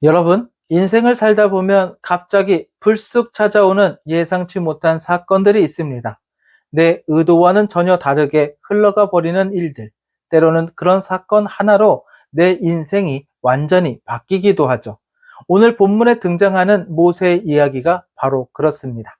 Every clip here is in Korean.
여러분, 인생을 살다 보면 갑자기 불쑥 찾아오는 예상치 못한 사건들이 있습니다. 내 의도와는 전혀 다르게 흘러가 버리는 일들, 때로는 그런 사건 하나로 내 인생이 완전히 바뀌기도 하죠. 오늘 본문에 등장하는 모세의 이야기가 바로 그렇습니다.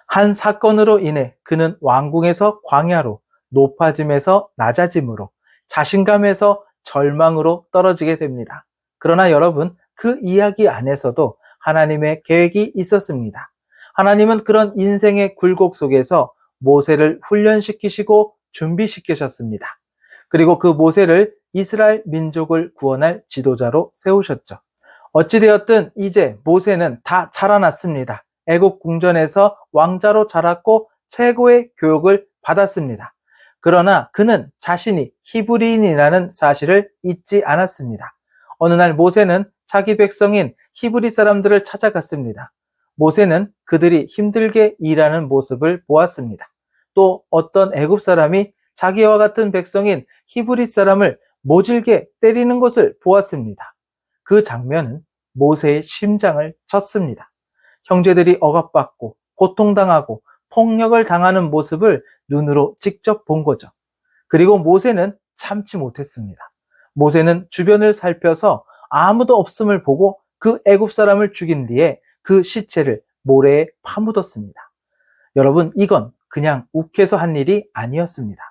한 사건으로 인해 그는 왕궁에서 광야로, 높아짐에서 낮아짐으로, 자신감에서 절망으로 떨어지게 됩니다. 그러나 여러분, 그 이야기 안에서도 하나님의 계획이 있었습니다. 하나님은 그런 인생의 굴곡 속에서 모세를 훈련시키시고 준비시키셨습니다. 그리고 그 모세를 이스라엘 민족을 구원할 지도자로 세우셨죠. 어찌되었든 이제 모세는 다 자라났습니다. 애국 궁전에서 왕자로 자랐고 최고의 교육을 받았습니다. 그러나 그는 자신이 히브리인이라는 사실을 잊지 않았습니다. 어느 날 모세는 자기 백성인 히브리 사람들을 찾아갔습니다. 모세는 그들이 힘들게 일하는 모습을 보았습니다. 또 어떤 애굽 사람이 자기와 같은 백성인 히브리 사람을 모질게 때리는 것을 보았습니다. 그 장면은 모세의 심장을 쳤습니다. 형제들이 억압받고 고통당하고 폭력을 당하는 모습을 눈으로 직접 본 거죠. 그리고 모세는 참지 못했습니다. 모세는 주변을 살펴서 아무도 없음을 보고 그 애굽 사람을 죽인 뒤에 그 시체를 모래에 파묻었습니다. 여러분, 이건 그냥 욱해서 한 일이 아니었습니다.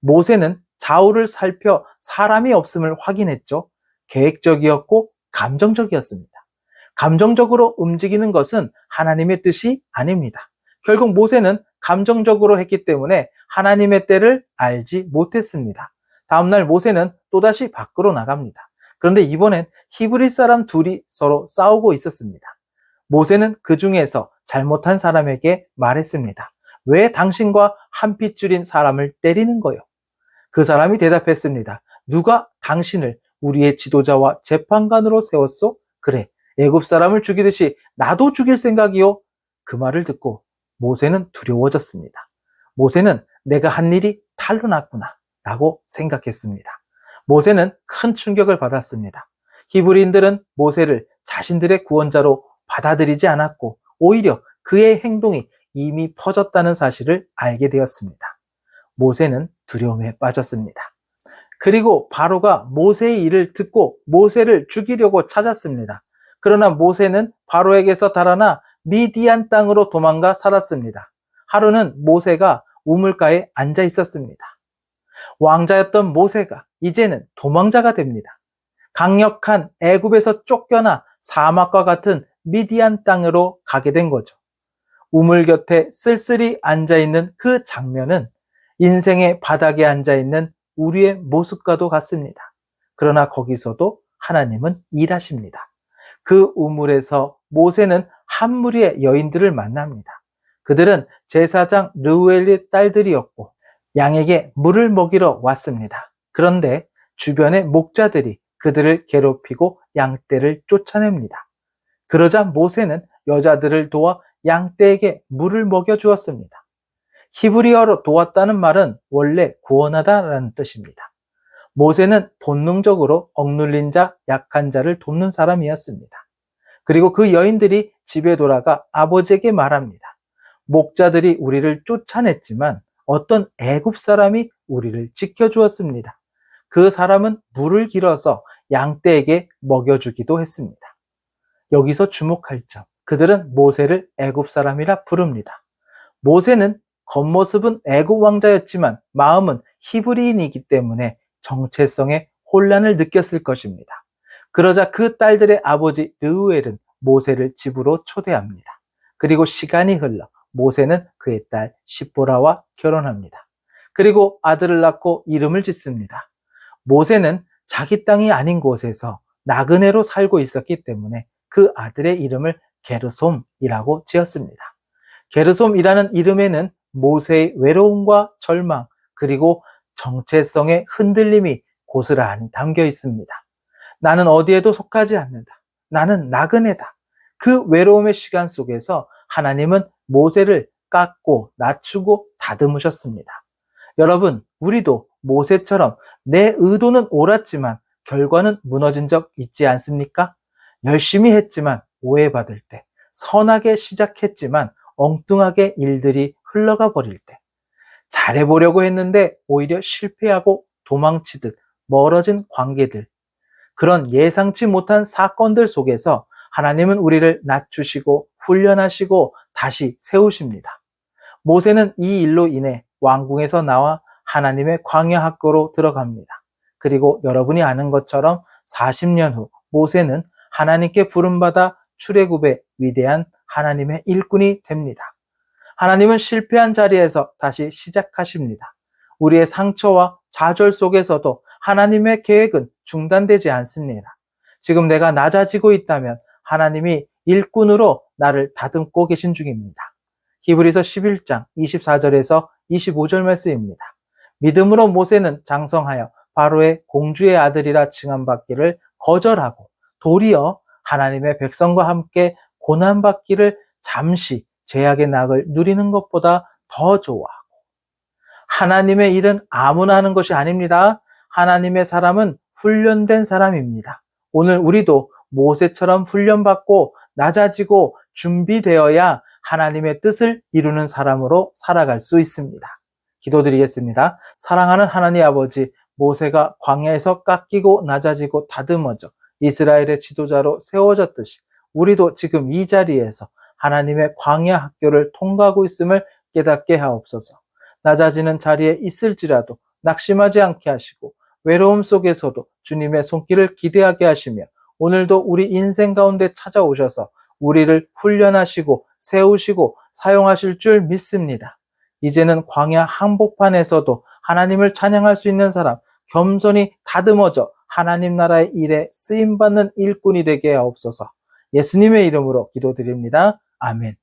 모세는 좌우를 살펴 사람이 없음을 확인했죠. 계획적이었고 감정적이었습니다. 감정적으로 움직이는 것은 하나님의 뜻이 아닙니다. 결국 모세는 감정적으로 했기 때문에 하나님의 때를 알지 못했습니다. 다음날 모세는 또다시 밖으로 나갑니다. 그런데 이번엔 히브리 사람 둘이 서로 싸우고 있었습니다. 모세는 그 중에서 잘못한 사람에게 말했습니다. 왜 당신과 한 핏줄인 사람을 때리는 거요? 그 사람이 대답했습니다. 누가 당신을 우리의 지도자와 재판관으로 세웠소? 그래, 애굽 사람을 죽이듯이 나도 죽일 생각이요? 그 말을 듣고 모세는 두려워졌습니다. 모세는 내가 한 일이 탈로 났구나 라고 생각했습니다. 모세는 큰 충격을 받았습니다. 히브리인들은 모세를 자신들의 구원자로 받아들이지 않았고 오히려 그의 행동이 이미 퍼졌다는 사실을 알게 되었습니다. 모세는 두려움에 빠졌습니다. 그리고 바로가 모세의 일을 듣고 모세를 죽이려고 찾았습니다. 그러나 모세는 바로에게서 달아나 미디안 땅으로 도망가 살았습니다. 하루는 모세가 우물가에 앉아 있었습니다. 왕자였던 모세가 이제는 도망자가 됩니다. 강력한 애굽에서 쫓겨나 사막과 같은 미디안 땅으로 가게 된 거죠. 우물 곁에 쓸쓸히 앉아있는 그 장면은 인생의 바닥에 앉아있는 우리의 모습과도 같습니다. 그러나 거기서도 하나님은 일하십니다. 그 우물에서 모세는 한 무리의 여인들을 만납니다. 그들은 제사장 르우엘의 딸들이었고 양에게 물을 먹이러 왔습니다. 그런데 주변의 목자들이 그들을 괴롭히고 양떼를 쫓아냅니다. 그러자 모세는 여자들을 도와 양떼에게 물을 먹여 주었습니다. 히브리어로 도왔다는 말은 원래 구원하다라는 뜻입니다. 모세는 본능적으로 억눌린 자, 약한 자를 돕는 사람이었습니다. 그리고 그 여인들이 집에 돌아가 아버지에게 말합니다. 목자들이 우리를 쫓아냈지만 어떤 애굽 사람이 우리를 지켜주었습니다. 그 사람은 물을 길어서 양떼에게 먹여주기도 했습니다. 여기서 주목할 점, 그들은 모세를 애굽 사람이라 부릅니다. 모세는 겉모습은 애굽 왕자였지만 마음은 히브리인이기 때문에 정체성에 혼란을 느꼈을 것입니다. 그러자 그 딸들의 아버지 르우엘은 모세를 집으로 초대합니다. 그리고 시간이 흘러 모세는 그의 딸 시보라와 결혼합니다. 그리고 아들을 낳고 이름을 짓습니다. 모세는 자기 땅이 아닌 곳에서 나그네로 살고 있었기 때문에 그 아들의 이름을 게르솜이라고 지었습니다. 게르솜이라는 이름에는 모세의 외로움과 절망 그리고 정체성의 흔들림이 고스란히 담겨 있습니다. 나는 어디에도 속하지 않는다. 나는 나그네다. 그 외로움의 시간 속에서 하나님은 모세를 깎고 낮추고 다듬으셨습니다. 여러분, 우리도 모세처럼 내 의도는 옳았지만 결과는 무너진 적 있지 않습니까? 열심히 했지만 오해받을 때, 선하게 시작했지만 엉뚱하게 일들이 흘러가 버릴 때, 잘해보려고 했는데 오히려 실패하고 도망치듯 멀어진 관계들, 그런 예상치 못한 사건들 속에서 하나님은 우리를 낮추시고 훈련하시고 다시 세우십니다. 모세는 이 일로 인해 왕궁에서 나와 하나님의 광야 학교로 들어갑니다. 그리고 여러분이 아는 것처럼 40년 후 모세는 하나님께 부름받아 출애굽의 위대한 하나님의 일꾼이 됩니다. 하나님은 실패한 자리에서 다시 시작하십니다. 우리의 상처와 좌절 속에서도 하나님의 계획은 중단되지 않습니다. 지금 내가 낮아지고 있다면 하나님이 일꾼으로 나를 다듬고 계신 중입니다. 히브리서 11장 24절에서 25절 말씀입니다. 믿음으로 모세는 장성하여 바로의 공주의 아들이라 칭함받기를 거절하고 도리어 하나님의 백성과 함께 고난받기를 잠시 죄악의 낙을 누리는 것보다 더 좋아하고, 하나님의 일은 아무나 하는 것이 아닙니다. 하나님의 사람은 훈련된 사람입니다. 오늘 우리도 모세처럼 훈련받고 낮아지고 준비되어야 하나님의 뜻을 이루는 사람으로 살아갈 수 있습니다. 기도드리겠습니다. 사랑하는 하나님 아버지, 모세가 광야에서 깎이고 낮아지고 다듬어져 이스라엘의 지도자로 세워졌듯이 우리도 지금 이 자리에서 하나님의 광야 학교를 통과하고 있음을 깨닫게 하옵소서. 낮아지는 자리에 있을지라도 낙심하지 않게 하시고 외로움 속에서도 주님의 손길을 기대하게 하시며 오늘도 우리 인생 가운데 찾아오셔서 우리를 훈련하시고 세우시고 사용하실 줄 믿습니다. 이제는 광야 한복판에서도 하나님을 찬양할 수 있는 사람, 겸손히 다듬어져 하나님 나라의 일에 쓰임받는 일꾼이 되게 하옵소서. 예수님의 이름으로 기도드립니다. 아멘.